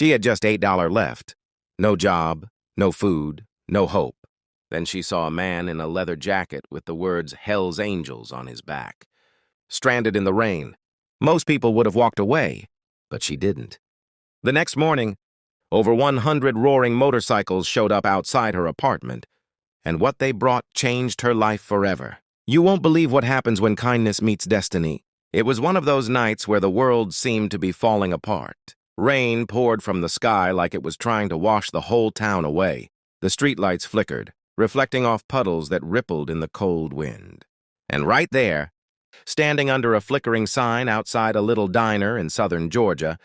She had just $8 left. No job, no food, no hope. Then she saw a man in a leather jacket with the words Hell's Angels on his back. Stranded in the rain. Most people would have walked away, but she didn't. The next morning, over 100 roaring motorcycles showed up outside her apartment, and what they brought changed her life forever. You won't believe what happens when kindness meets destiny. It was one of those nights where the world seemed to be falling apart. Rain poured from the sky like it was trying to wash the whole town away. The streetlights flickered, reflecting off puddles that rippled in the cold wind. And right there, standing under a flickering sign outside a little diner in southern Georgia,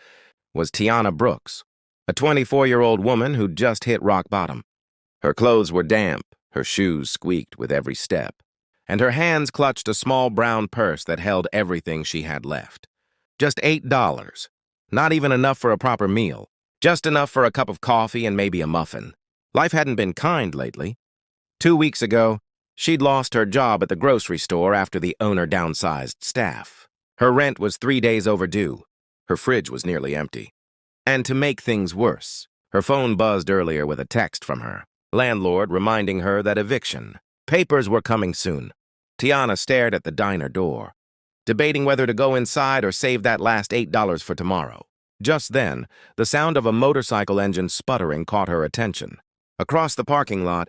was Tiana Brooks, a 24-year-old woman who'd just hit rock bottom. Her clothes were damp, her shoes squeaked with every step, and her hands clutched a small brown purse that held everything she had left. Just $8. Not even enough for a proper meal. Just enough for a cup of coffee and maybe a muffin. Life hadn't been kind lately. 2 weeks ago, she'd lost her job at the grocery store after the owner downsized staff. Her rent was 3 days overdue. Her fridge was nearly empty. And to make things worse, her phone buzzed earlier with a text from her landlord reminding her that eviction papers were coming soon. Tiana stared at the diner door, debating whether to go inside or save that last $8 for tomorrow. Just then, the sound of a motorcycle engine sputtering caught her attention. Across the parking lot,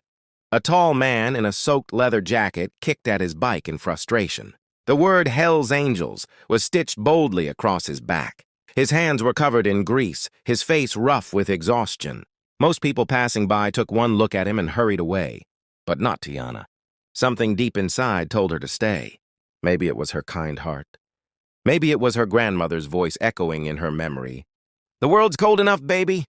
a tall man in a soaked leather jacket kicked at his bike in frustration. The word Hell's Angels was stitched boldly across his back. His hands were covered in grease, his face rough with exhaustion. Most people passing by took one look at him and hurried away. But not Tiana. Something deep inside told her to stay. Maybe it was her kind heart. Maybe it was her grandmother's voice echoing in her memory. The world's cold enough, baby.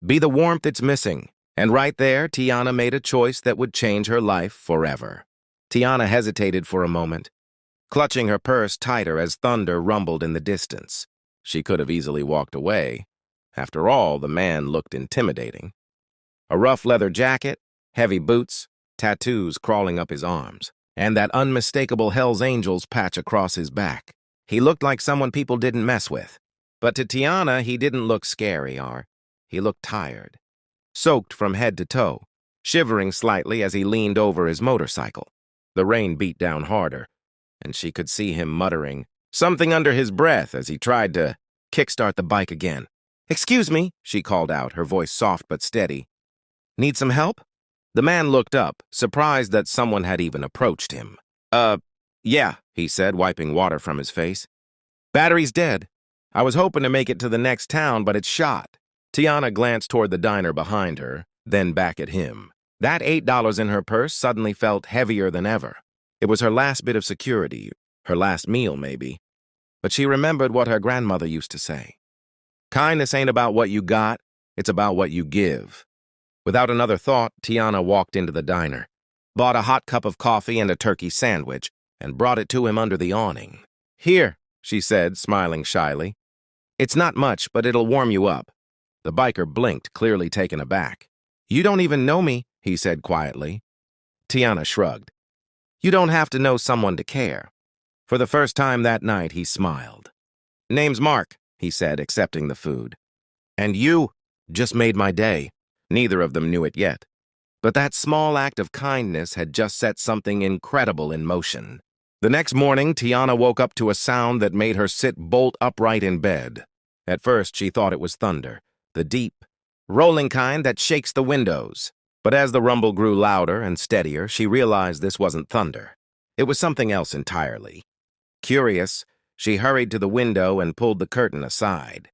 Be the warmth it's missing. And right there, Tiana made a choice that would change her life forever. Tiana hesitated for a moment, clutching her purse tighter as thunder rumbled in the distance. She could have easily walked away. After all, the man looked intimidating. A rough leather jacket, heavy boots, tattoos crawling up his arms, and that unmistakable Hell's Angels patch across his back. He looked like someone people didn't mess with. But to Tiana, he didn't look scary, he looked tired, soaked from head to toe, shivering slightly as he leaned over his motorcycle. The rain beat down harder, and she could see him muttering something under his breath as he tried to kickstart the bike again. "Excuse me," she called out, her voice soft but steady. "Need some help?" The man looked up, surprised that someone had even approached him. Yeah," he said, wiping water from his face. "Battery's dead. I was hoping to make it to the next town, but it's shot." Tiana glanced toward the diner behind her, then back at him. That $8 in her purse suddenly felt heavier than ever. It was her last bit of security, her last meal maybe. But she remembered what her grandmother used to say. Kindness ain't about what you got, it's about what you give. Without another thought, Tiana walked into the diner, bought a hot cup of coffee and a turkey sandwich, and brought it to him under the awning. "Here," she said, smiling shyly. "It's not much, but it'll warm you up." The biker blinked, clearly taken aback. "You don't even know me," he said quietly. Tiana shrugged. "You don't have to know someone to care." For the first time that night, he smiled. "Name's Mark," he said, accepting the food. "And you just made my day." Neither of them knew it yet. But that small act of kindness had just set something incredible in motion. The next morning, Tiana woke up to a sound that made her sit bolt upright in bed. At first, she thought it was thunder, the deep, rolling kind that shakes the windows. But as the rumble grew louder and steadier, she realized this wasn't thunder. It was something else entirely. Curious, she hurried to the window and pulled the curtain aside.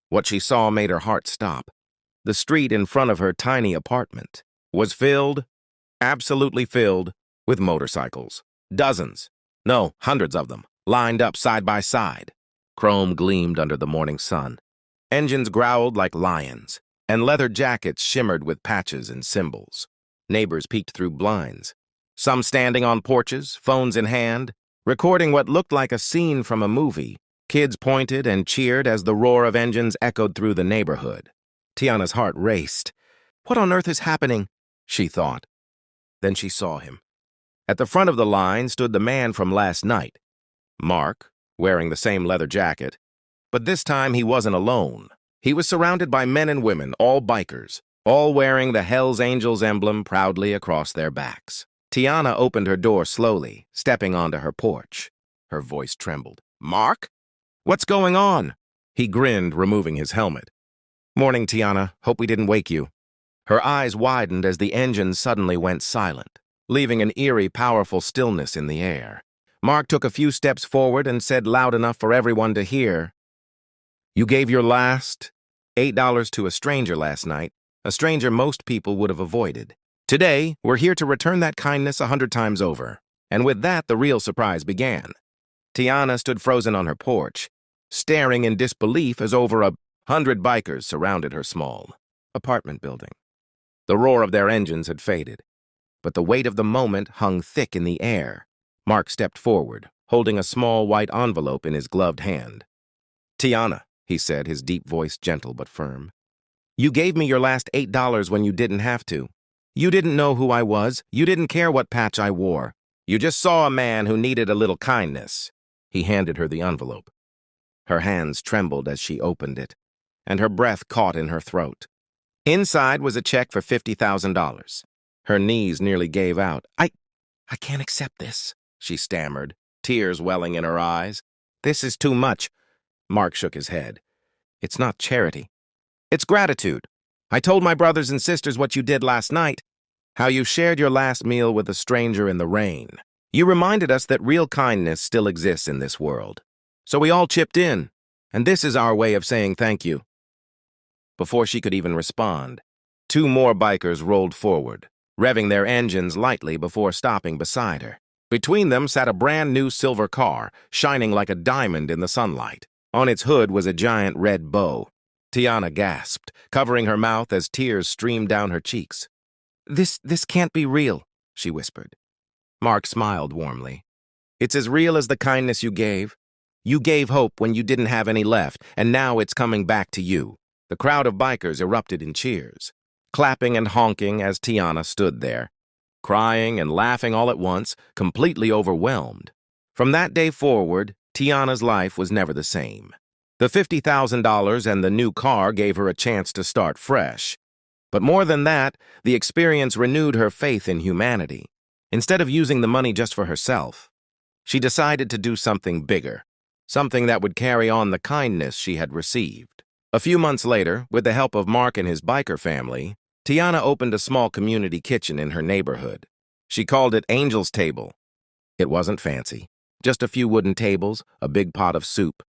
What she saw made her heart stop. The street in front of her tiny apartment was filled, absolutely filled, with motorcycles. Dozens, no, hundreds of them, lined up side by side. Chrome gleamed under the morning sun. Engines growled like lions, and leather jackets shimmered with patches and symbols. Neighbors peeked through blinds, some standing on porches, phones in hand, recording what looked like a scene from a movie. Kids pointed and cheered as the roar of engines echoed through the neighborhood. Tiana's heart raced. What on earth is happening? She thought. Then she saw him. At the front of the line stood the man from last night, Mark, wearing the same leather jacket. But this time he wasn't alone. He was surrounded by men and women, all bikers, all wearing the Hells Angels emblem proudly across their backs. Tiana opened her door slowly, stepping onto her porch. Her voice trembled. "Mark? What's going on?" He grinned, removing his helmet. "Morning, Tiana. Hope we didn't wake you." Her eyes widened as the engine suddenly went silent, leaving an eerie, powerful stillness in the air. Mark took a few steps forward and said loud enough for everyone to hear, "You gave your last $8 to a stranger last night, a stranger most people would have avoided. Today, we're here to return that kindness 100 times over." And with that, the real surprise began. Tiana stood frozen on her porch, staring in disbelief as over 100 bikers surrounded her small apartment building. The roar of their engines had faded, but the weight of the moment hung thick in the air. Mark stepped forward, holding a small white envelope in his gloved hand. "Tiana," he said, his deep voice gentle but firm, "you gave me your last $8 when you didn't have to. You didn't know who I was. You didn't care what patch I wore. You just saw a man who needed a little kindness." He handed her the envelope. Her hands trembled as she opened it, and her breath caught in her throat. Inside was a check for $50,000. Her knees nearly gave out. I can't accept this," she stammered, tears welling in her eyes. "This is too much." Mark shook his head. "It's not charity. It's gratitude. I told my brothers and sisters what you did last night, how you shared your last meal with a stranger in the rain. You reminded us that real kindness still exists in this world. So we all chipped in, and this is our way of saying thank you." Before she could even respond, 2 more bikers rolled forward, revving their engines lightly before stopping beside her. Between them sat a brand new silver car, shining like a diamond in the sunlight. On its hood was a giant red bow. Tiana gasped, covering her mouth as tears streamed down her cheeks. This can't be real," she whispered. Mark smiled warmly. "It's as real as the kindness you gave. You gave hope when you didn't have any left, and now it's coming back to you." The crowd of bikers erupted in cheers, clapping and honking as Tiana stood there, crying and laughing all at once, completely overwhelmed. From that day forward, Tiana's life was never the same. The $50,000 and the new car gave her a chance to start fresh. But more than that, the experience renewed her faith in humanity. Instead of using the money just for herself, she decided to do something bigger, something that would carry on the kindness she had received. A few months later, with the help of Mark and his biker family, Tiana opened a small community kitchen in her neighborhood. She called it Angel's Table. It wasn't fancy, just a few wooden tables, a big pot of soup,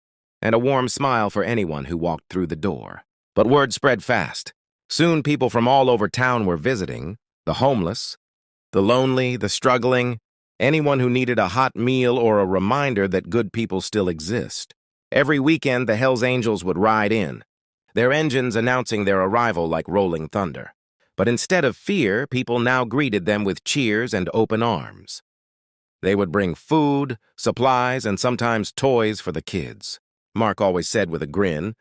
and a warm smile for anyone who walked through the door. But word spread fast. Soon people from all over town were visiting, the homeless, the lonely, the struggling, anyone who needed a hot meal or a reminder that good people still exist. Every weekend, the Hells Angels would ride in, their engines announcing their arrival like rolling thunder. But instead of fear, people now greeted them with cheers and open arms. They would bring food, supplies, and sometimes toys for the kids. Mark always said with a grin,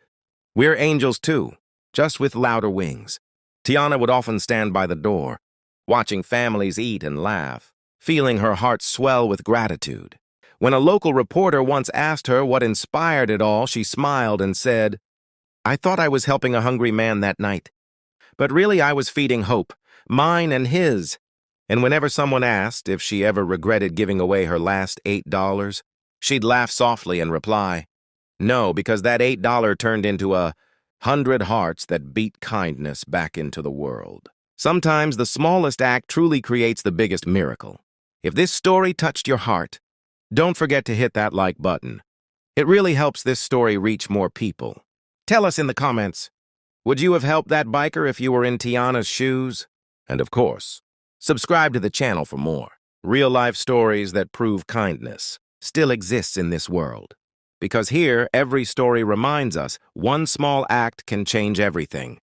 "We're angels too, just with louder wings." Tiana would often stand by the door, watching families eat and laugh, feeling her heart swell with gratitude. When a local reporter once asked her what inspired it all, she smiled and said, "I thought I was helping a hungry man that night. But really I was feeding hope, mine and his." And whenever someone asked if she ever regretted giving away her last $8, she'd laugh softly and reply, "No, because that $8 turned into 100 hearts that beat kindness back into the world." Sometimes the smallest act truly creates the biggest miracle. If this story touched your heart, don't forget to hit that like button. It really helps this story reach more people. Tell us in the comments, would you have helped that biker if you were in Tiana's shoes? And of course, subscribe to the channel for more real-life stories that prove kindness still exists in this world. Because here, every story reminds us one small act can change everything.